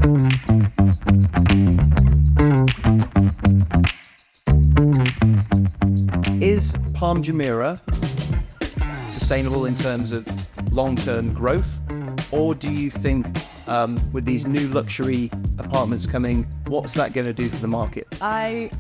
Is Palm Jumeirah sustainable in terms of long-term growth, or do you think with these new luxury apartments coming, what's that going to do for the market? I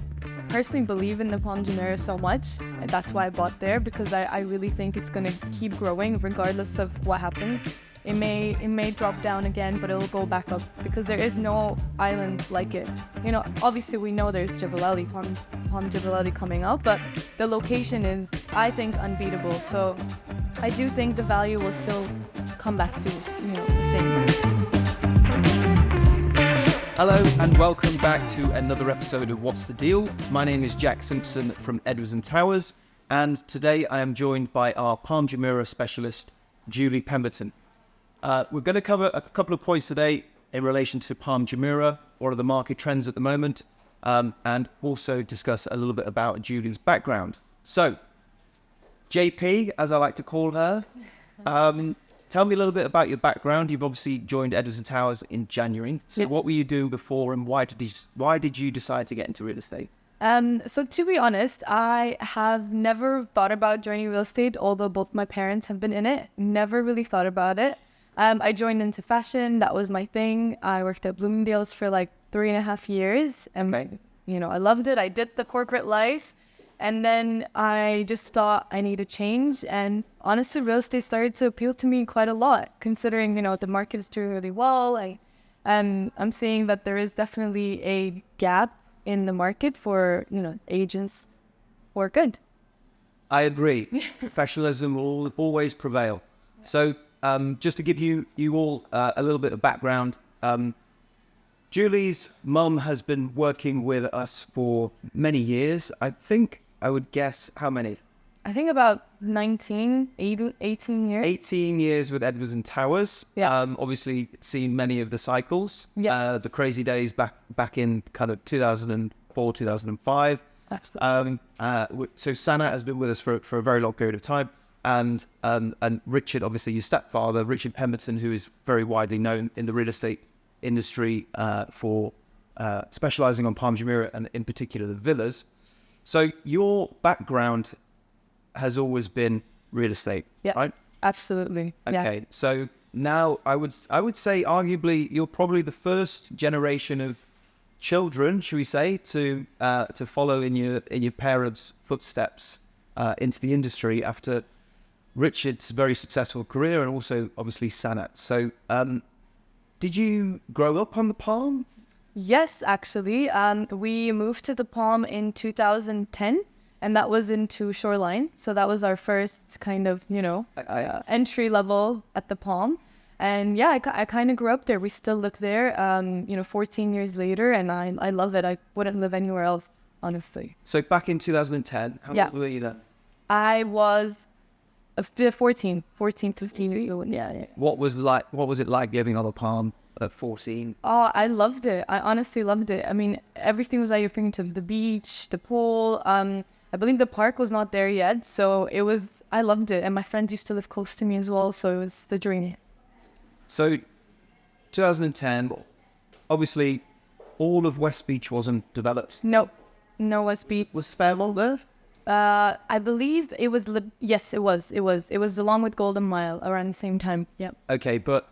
personally believe in the Palm Jumeirah so much, and that's why I bought there, because I really think it's going to keep growing regardless of what happens. It may drop down again, but it'll go back up because there is no island like it. You know, obviously we know there's Palm Jebel Ali coming up, but the location is, I think, unbeatable. So I do think the value will still come back to, the same. Hello and welcome back to another episode of What's the Deal? My name is Jack Simpson from Edwards & Towers, and today I am joined by our Palm Jumeirah specialist, Julie Pemberton. We're going to cover a couple of points today in relation to Palm Jumeirah, what are the market trends at the moment, and also discuss a little bit about Julie's background. So, JP, as I like to call her, tell me a little bit about your background. You've obviously joined Edwards & Towers in January. So what were you doing before, and why did you decide to get into real estate? So to be honest, I have never thought about joining real estate, although both my parents have been in it. Never really thought about it. I joined into fashion. That was my thing. I worked at Bloomingdale's for like 3.5 years. And, I loved it. I did the corporate life. And then I just thought I need a change. And honestly, real estate started to appeal to me quite a lot, considering, the market is doing really well. I'm seeing that there is definitely a gap in the market for, agents who are good. I agree. Professionalism will always prevail. So just to give you all a little bit of background, Julie's mum has been working with us for many years. I think I would guess how many? I think about 18 years. 18 years with Edwards & Towers. Yeah. Obviously seen many of the cycles. Yeah. The crazy days back in kind of 2004, 2005. Absolutely. So Sana has been with us for a very long period of time. And Richard, obviously your stepfather, Richard Pemberton, who is very widely known in the real estate industry for specializing on Palm Jumeirah and in particular the villas. So your background has always been real estate, yes, right? Absolutely. Okay, yeah. So now I would say arguably you're probably the first generation of children, should we say, to follow in your parents' footsteps into the industry after Richard's very successful career and also obviously Sanat. So did you grow up on the Palm? Yes, actually. We moved to the Palm in 2010, and that was into Shoreline. So that was our first kind of, entry level at the Palm. And yeah, I kind of grew up there. We still live there, 14 years later, and I love it. I wouldn't live anywhere else, honestly. So back in 2010, how old were you then? I was 14, 15 years old. Yeah. What was it like living on the Palm at 14? Oh, I loved it. I honestly loved it. I mean, everything was at your fingertips. The beach, the pool. I believe the park was not there yet, so I loved it. And my friends used to live close to me as well, so it was the dream. So 2010, obviously all of West Beach wasn't developed. No West Beach. Was Fairmont there? I believe it was. Yes, it was. It was along with Golden Mile around the same time. Yep. Okay, but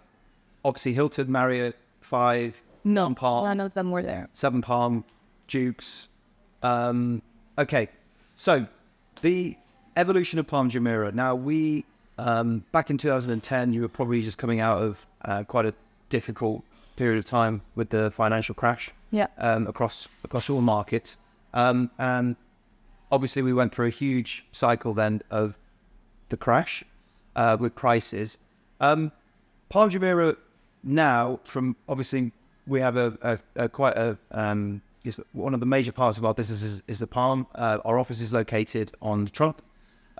obviously Hilton, Marriott, 5, no, Palm, none of them were there. 7 Palm, Dukes. Okay, so the evolution of Palm Jumeirah. Now we back in 2010, you were probably just coming out of quite a difficult period of time with the financial crash. Yeah. Across all markets, and obviously we went through a huge cycle then of the crash with prices. Palm Jumeirah now, from obviously we have is one of the major parts of our business is the Palm. Our office is located on the Trump.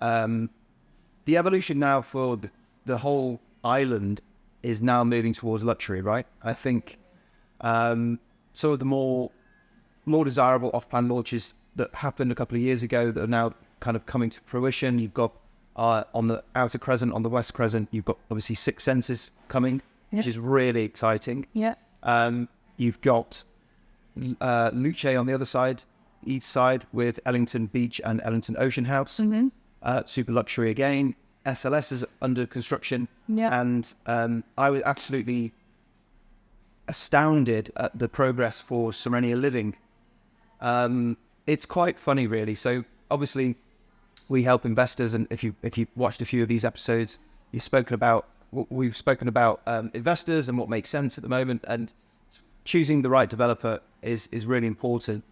The evolution now for the whole island is now moving towards luxury, right? I think some of the more desirable off-plan launches that happened a couple of years ago that are now kind of coming to fruition. You've got on the outer crescent, on the west crescent, you've got obviously Six Senses coming, which is really exciting. Yeah. You've got Luce on the other side, each side, with Ellington Beach and Ellington Ocean House. Super luxury again. SLS is under construction. Yeah. And I was absolutely astounded at the progress for Serenia Living. It's quite funny, really. So obviously we help investors, and if you watched a few of these episodes, we've spoken about investors and what makes sense at the moment, and choosing the right developer is really important.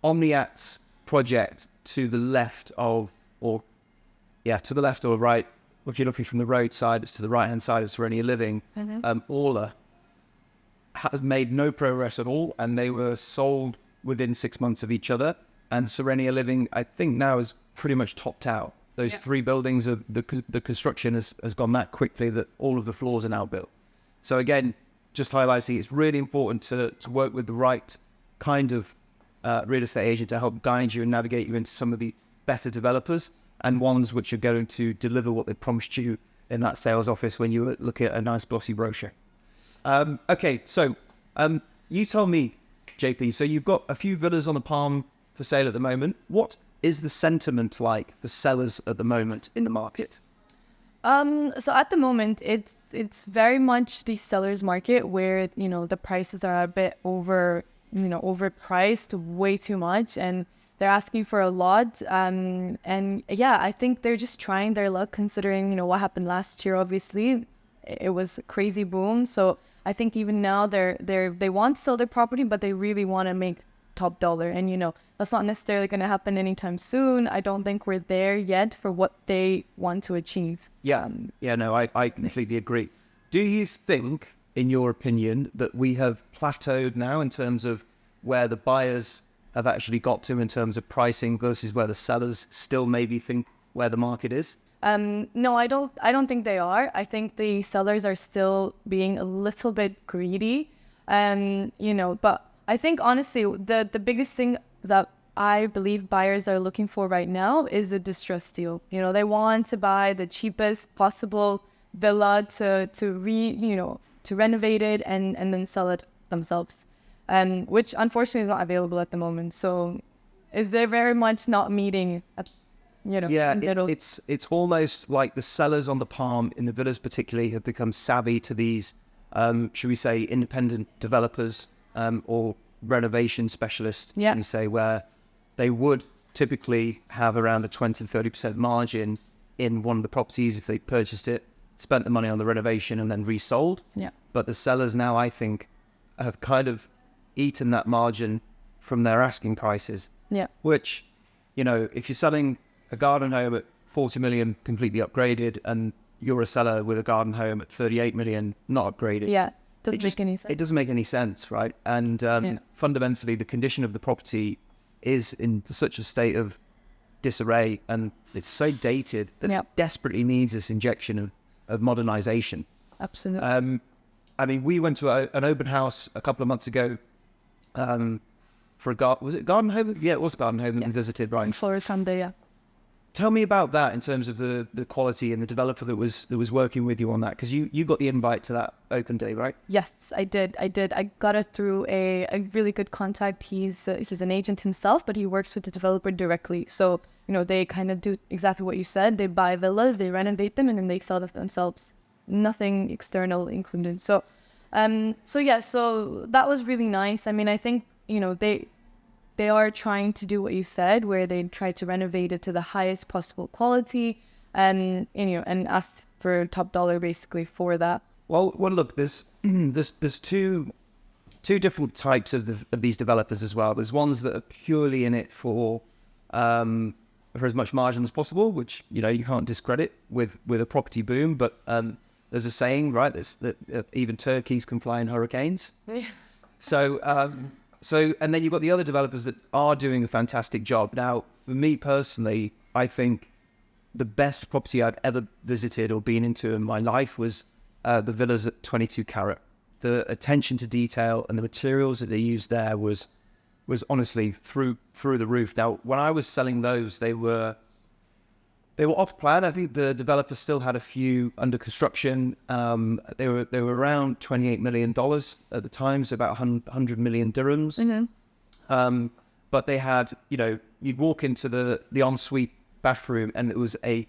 Omniat's project to the left or right, if you're looking from the roadside, it's to the right hand side of Serenia Living. Orla has made no progress at all, and they were sold within 6 months of each other. And Serenia Living, I think, now is pretty much topped out. Those three buildings, the construction has gone that quickly that all of the floors are now built. So again, just highlighting, it's really important to work with the right kind of real estate agent to help guide you and navigate you into some of the better developers, and ones which are going to deliver what they promised you in that sales office when you look at a nice glossy brochure. Okay, so you tell me, JP, so you've got a few villas on the Palm for sale at the moment. What is the sentiment like for sellers at the moment in the market? So at the moment, it's very much the seller's market where, the prices are a bit overpriced way too much, and they're asking for a lot. And yeah, I think they're just trying their luck, considering, what happened last year. Obviously, it was a crazy boom. So I think even now they want to sell their property, but they really want to make top dollar. And, that's not necessarily going to happen anytime soon. I don't think we're there yet for what they want to achieve. Yeah, I completely agree. Do you think, in your opinion, that we have plateaued now in terms of where the buyers have actually got to in terms of pricing versus where the sellers still maybe think where the market is? No, I don't think they are. I think the sellers are still being a little bit greedy. But I think honestly, the biggest thing that I believe buyers are looking for right now is a distressed deal. They want to buy the cheapest possible villa to renovate it and then sell it themselves. Which unfortunately is not available at the moment. So they're very much not meeting at, it's almost like the sellers on the Palm, in the villas particularly, have become savvy to these, should we say, independent developers or renovation specialists, should we say, where they would typically have around a 20-30% margin in one of the properties if they purchased it, spent the money on the renovation and then resold. Yeah. But the sellers now, I think, have kind of eaten that margin from their asking prices. Yeah. Which, if you're selling a garden home at 40 million completely upgraded, and you're a seller with a garden home at 38 million not upgraded. Yeah. Doesn't make any sense. It doesn't make any sense, right? And fundamentally, the condition of the property is in such a state of disarray, and it's so dated that it desperately needs this injection of modernization. Absolutely. We went to an open house a couple of months ago for was it garden home? Yeah, it was a garden home that we visited, right? For Sunday, yeah. Tell me about that in terms of the quality and the developer that was working with you on that, because you got the invite to that open day, right? Yes, I did. I got it through a really good contact. He's an agent himself, but he works with the developer directly. So, they kind of do exactly what you said. They buy villas, they renovate them, and then they sell them themselves. Nothing external included. So that was really nice. I think, they are trying to do what you said, where they try to renovate it to the highest possible quality, and ask for top dollar basically for that. Well, look, there's two different types of these developers as well. There's ones that are purely in it for as much margin as possible, which you can't discredit with a property boom. But there's a saying, right? That even turkeys can fly in hurricanes. Yeah. So, and then you've got the other developers that are doing a fantastic job. Now, for me personally, I think the best property I've ever visited or been into in my life was the villas at 22 Carat. The attention to detail and the materials that they used there was honestly through the roof. Now, when I was selling those, they were They were off plan. I think the developers still had a few under construction. They were around $28 million at the time, so about 100 million dirhams. Mm-hmm. But they had, you'd walk into the ensuite bathroom and it was a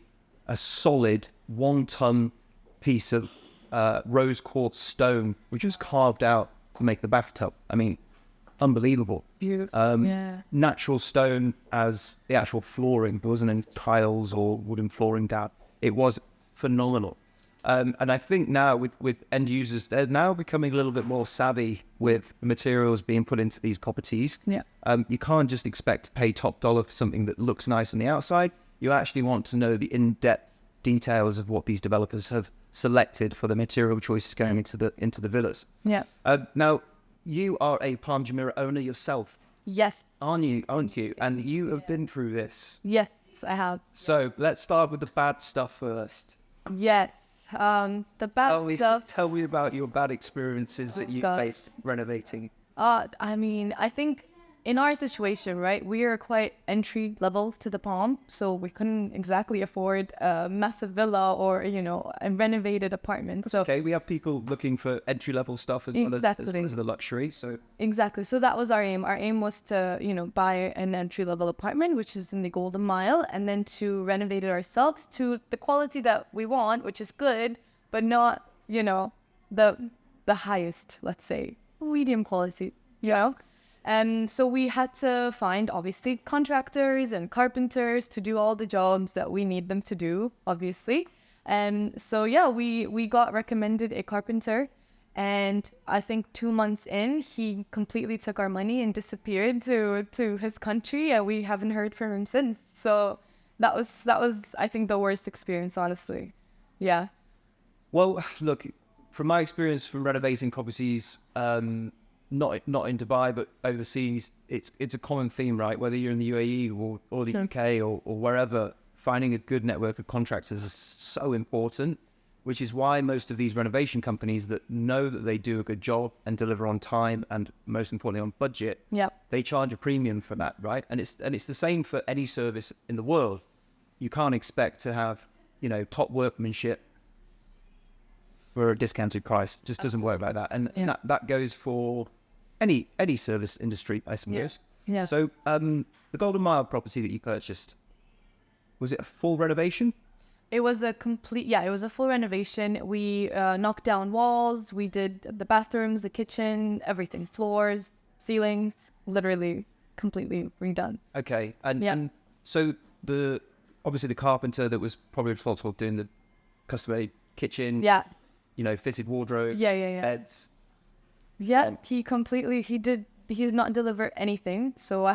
solid 1 ton piece of rose quartz stone, which was carved out to make the bathtub. I mean, unbelievable. Beautiful. Yeah. Natural stone as the actual flooring. There wasn't any tiles or wooden flooring down. It was phenomenal. And I think now with end users, they're now becoming a little bit more savvy with the materials being put into these properties. Yeah. You can't just expect to pay top dollar for something that looks nice on the outside. You actually want to know the in-depth details of what these developers have selected for the material choices going into the villas. Yeah. Now, you are a Palm Jumeirah owner yourself, Yes. aren't you? And you have been through this. Yes, I have. So let's start with the bad stuff first. Yes. The bad stuff. Tell me about your bad experiences that you faced renovating. I mean, I think in our situation, right, we are quite entry level to the Palm, so we couldn't exactly afford a massive villa or, a renovated apartment. So Okay, we have people looking for entry level stuff as well as the luxury. So exactly. So that was our aim. Our aim was to, buy an entry level apartment, which is in the Golden Mile, and then to renovate it ourselves to the quality that we want, which is good, but not, the highest, let's say, medium quality, And so we had to find, obviously, contractors and carpenters to do all the jobs that we need them to do, obviously. And so, yeah, we got recommended a carpenter. And I think 2 months in, he completely took our money and disappeared to his country. And we haven't heard from him since. So that was I think, the worst experience, honestly. Yeah. Well, look, from my experience from renovating properties, not in Dubai, but overseas, it's a common theme, right? Whether you're in the UAE or the UK or wherever, finding a good network of contractors is so important, which is why most of these renovation companies that know that they do a good job and deliver on time and most importantly on budget, they charge a premium for that, right? And it's the same for any service in the world. You can't expect to have, top workmanship for a discounted price. It just doesn't work like that. And that goes for any service industry, I suppose. Yeah. So the Golden Mile property that you purchased, was it a full renovation? It was a full renovation. We knocked down walls. We did the bathrooms, the kitchen, everything, floors, ceilings, literally completely redone. Okay. And so obviously the carpenter that was probably responsible for doing the custom-made kitchen, fitted wardrobe, beds. Yeah, he did not deliver anything. So we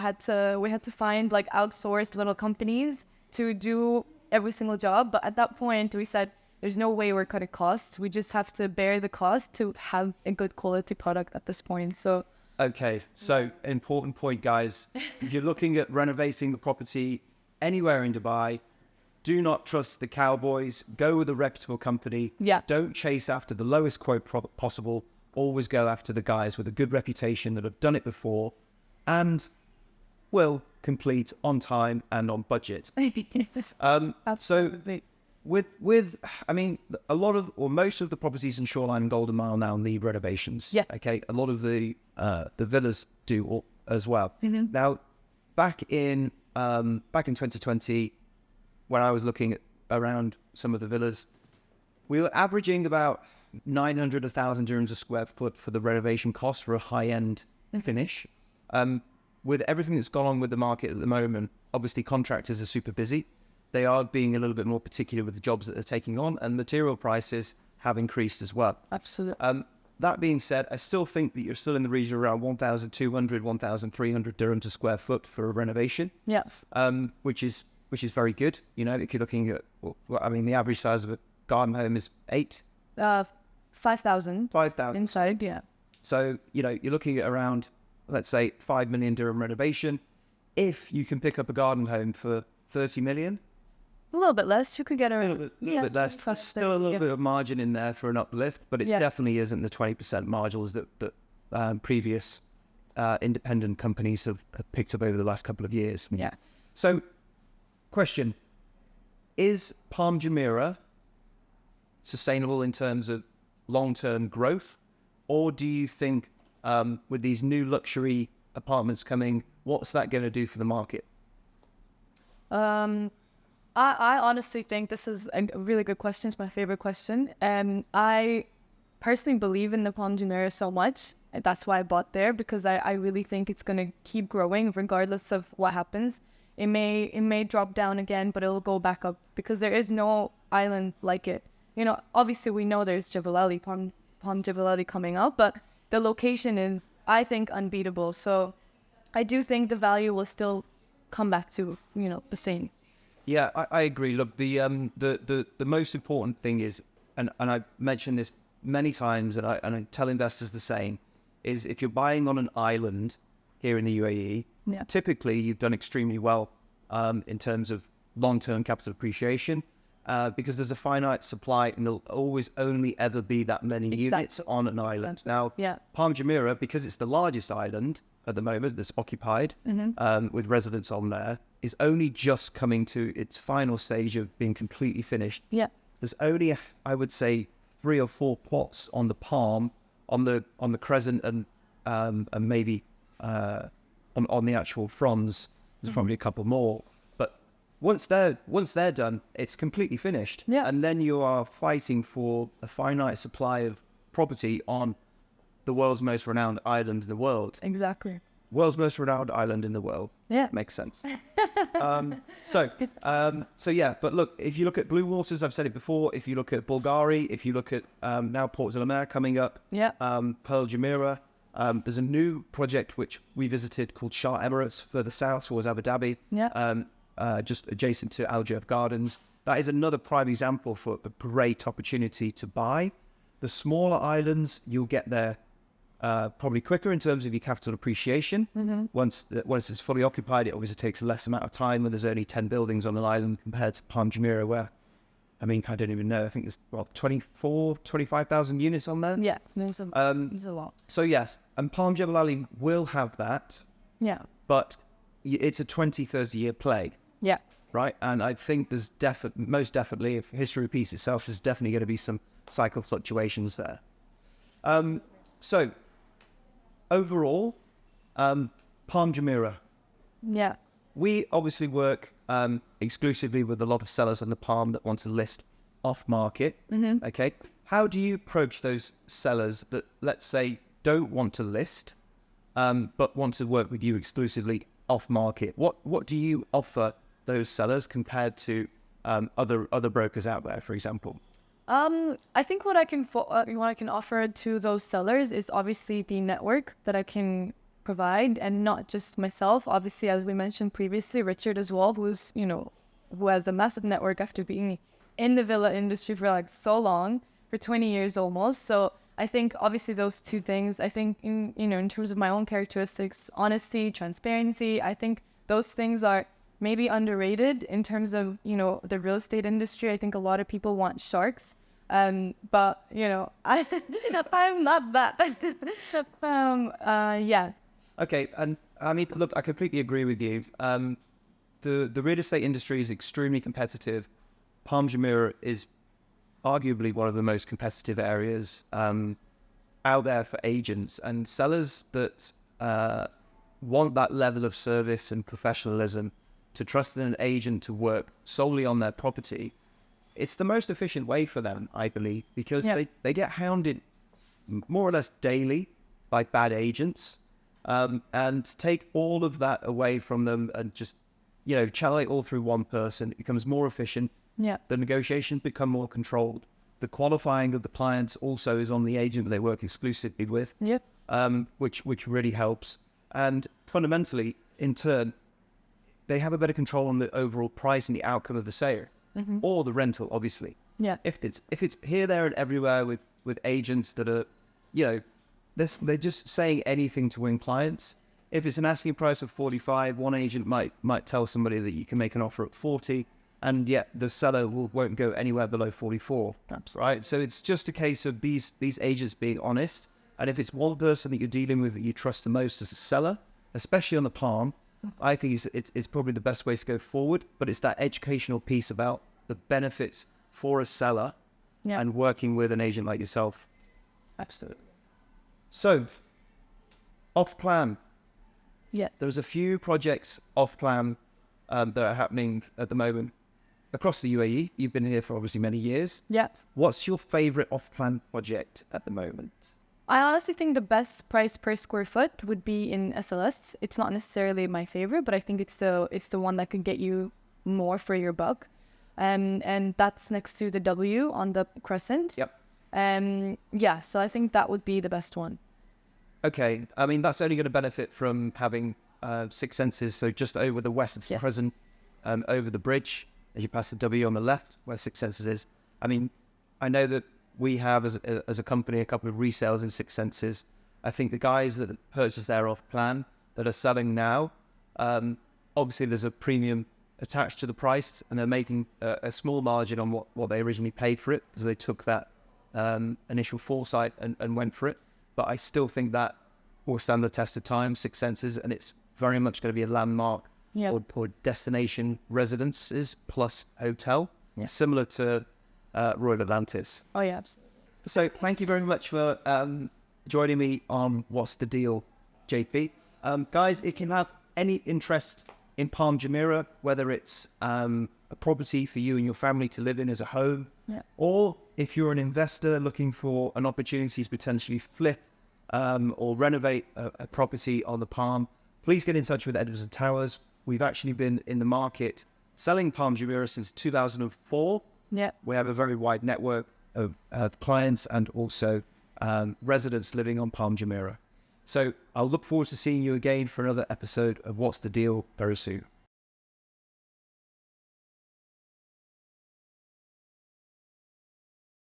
had to find like outsourced little companies to do every single job. But at that point we said, there's no way we're cutting costs. We just have to bear the cost to have a good quality product at this point. So okay, so important point, guys. If you're looking at renovating the property anywhere in Dubai, do not trust the cowboys. Go with a reputable company. Yeah. Don't chase after the lowest quote possible. Always go after the guys with a good reputation that have done it before and will complete on time and on budget. Absolutely. So with I mean, a lot of or most of the properties in Shoreline and Golden Mile now need renovations. Yes. Okay. A lot of the villas do as well. Mm-hmm. Now, back in 2020, when I was looking at around some of the villas, we were averaging about 900, 1,000 dirhams a square foot for the renovation cost for a high-end finish. With everything that's gone on with the market at the moment, obviously contractors are super busy. They are being a little bit more particular with the jobs that they're taking on, and material prices have increased as well. Absolutely. That being said, I still think that you're still in the region around 1,200, 1,300 dirhams a square foot for a renovation. Yeah. Which is very good. If you're looking at, the average size of a garden home is 5,000. 5,000 inside. Yeah. So you're looking at around, let's say, 5 million dirham renovation. If you can pick up a garden home for 30 million, a little bit less, you could get a little bit less. There's still a little bit of margin in there for an uplift, but it definitely isn't the 20% margins that previous independent companies have picked up over the last couple of years. Yeah. So, question: Is Palm Jumeirah sustainable in terms of long-term growth? Or do you think with these new luxury apartments coming, what's that going to do for the market? I honestly think this is a really good question. It's my favorite question. I personally believe in the Palm Jumeirah so much. That's why I bought there, because I really think it's going to keep growing regardless of what happens. It may drop down again, but it'll go back up because there is no island like it. You know, obviously we know there's Jebel Ali, Palm Jebel Ali coming up, but the location is, I think, unbeatable. So I do think the value will still come back to, you know, the same. Yeah, I agree. Look, the most important thing is, and I've mentioned this many times, and I tell investors the same, is if you're buying on an island here in the UAE, typically you've done extremely well in terms of long-term capital appreciation because there's a finite supply and there'll always only ever be that many units on an island. Now, Palm Jumeirah, because it's the largest island at the moment that's occupied with residents on there, is only just coming to its final stage of being completely finished. There's only, I would say, 3 or 4 plots on the Palm, on the Crescent, and maybe on the actual fronds. There's probably a couple more. But once they're done, it's completely finished. And then you are fighting for a finite supply of property on the world's most renowned island in the world. Exactly. World's most renowned island in the world. Makes sense. So yeah, but look, if you look at Blue Waters, I've said it before, if you look at Bulgari, if you look at now Port Zalamer coming up, Pearl Jumeirah, there's a new project which we visited called Shah Emirates further south towards Abu Dhabi, just adjacent to Al Jurf Gardens. That is another prime example for a great opportunity to buy. The smaller islands, you'll get there probably quicker in terms of your capital appreciation. Once it's fully occupied, it obviously takes less amount of time when there's only 10 buildings on an island compared to Palm Jumeirah, where, I mean, I don't even know, I think there's 25,000 units on there. There's a lot. So yes, and Palm Jebel Ali will have that, but it's a 20, 30-year play. Right, and I think there's most definitely, if history repeats itself, there's definitely going to be some cycle fluctuations there. So, overall, Palm Jumeirah. We obviously work exclusively with a lot of sellers on the Palm that want to list off market. Okay, how do you approach those sellers that, let's say, don't want to list, but want to work with you exclusively off market? What do you offer those sellers compared to other brokers out there, for example? I think what I can offer to those sellers is obviously the network that I can provide, and not just myself. Obviously, as we mentioned previously, Richard as well, who has a massive network after being in the villa industry for like so long, for 20 years almost. So I think obviously those two things. I think in terms of my own characteristics, honesty, transparency. I think those things are maybe underrated in terms of the real estate industry. I think a lot of people want sharks. But I'm not that. Okay, and I mean, look, I completely agree with you. The real estate industry is extremely competitive. Palm Jumeirah is arguably one of the most competitive areas out there for agents and sellers that want that level of service and professionalism, to trust in an agent to work solely on their property. It's the most efficient way for them, I believe, because they get hounded more or less daily by bad agents, and take all of that away from them and just, channel it all through one person. It becomes more efficient. The negotiations become more controlled. The qualifying of the clients also is on the agent they work exclusively with, which really helps. And fundamentally, in turn, they have a better control on the overall price and the outcome of the sale. Or the rental, obviously. If it's here, there, and everywhere with agents that are, they're just saying anything to win clients. If it's an asking price of 45, one agent might tell somebody that you can make an offer at 40, and yet the seller won't go anywhere below 44. Right? So it's just a case of these agents being honest. And if it's one person that you're dealing with that you trust the most as a seller, especially on the Palm, I think it's probably the best way to go forward. But it's that educational piece about the benefits for a seller Yeah. and working with an agent like yourself. Absolutely. So, off plan. Yeah. There's a few projects off plan that are happening at the moment across the UAE. You've been here for obviously many years. Yeah. What's your favorite off plan project at the moment? I honestly think the best price per square foot would be in SLS. It's not necessarily my favorite, but I think it's the one that could get you more for your buck. And that's next to the W on the crescent. Yep. Yeah, so I think that would be the best one. Okay, I mean, that's only going to benefit from having Six Senses, so just over the west Yes. crescent, over the bridge, as you pass the W on the left, where Six Senses is. I mean, I know that we have, as a company, a couple of resales in Six Senses. I think the guys that purchased their off plan that are selling now, obviously there's a premium attached to the price, and they're making a small margin on what they originally paid for it, because they took that initial foresight and went for it. But I still think that will stand the test of time, Six Senses, and it's very much going to be a landmark or destination residences plus hotel, similar to Royal Atlantis. Oh, yeah, absolutely. So thank you very much for joining me on What's the Deal, JP. Guys, if you have any interest in Palm Jumeirah, whether it's a property for you and your family to live in as a home, or if you're an investor looking for an opportunity to potentially flip or renovate a property on the Palm, please get in touch with Edwards and Towers. We've actually been in the market selling Palm Jumeirah since 2004. Yeah. We have a very wide network of clients and also residents living on Palm Jumeirah. So I'll look forward to seeing you again for another episode of What's the Deal very soon.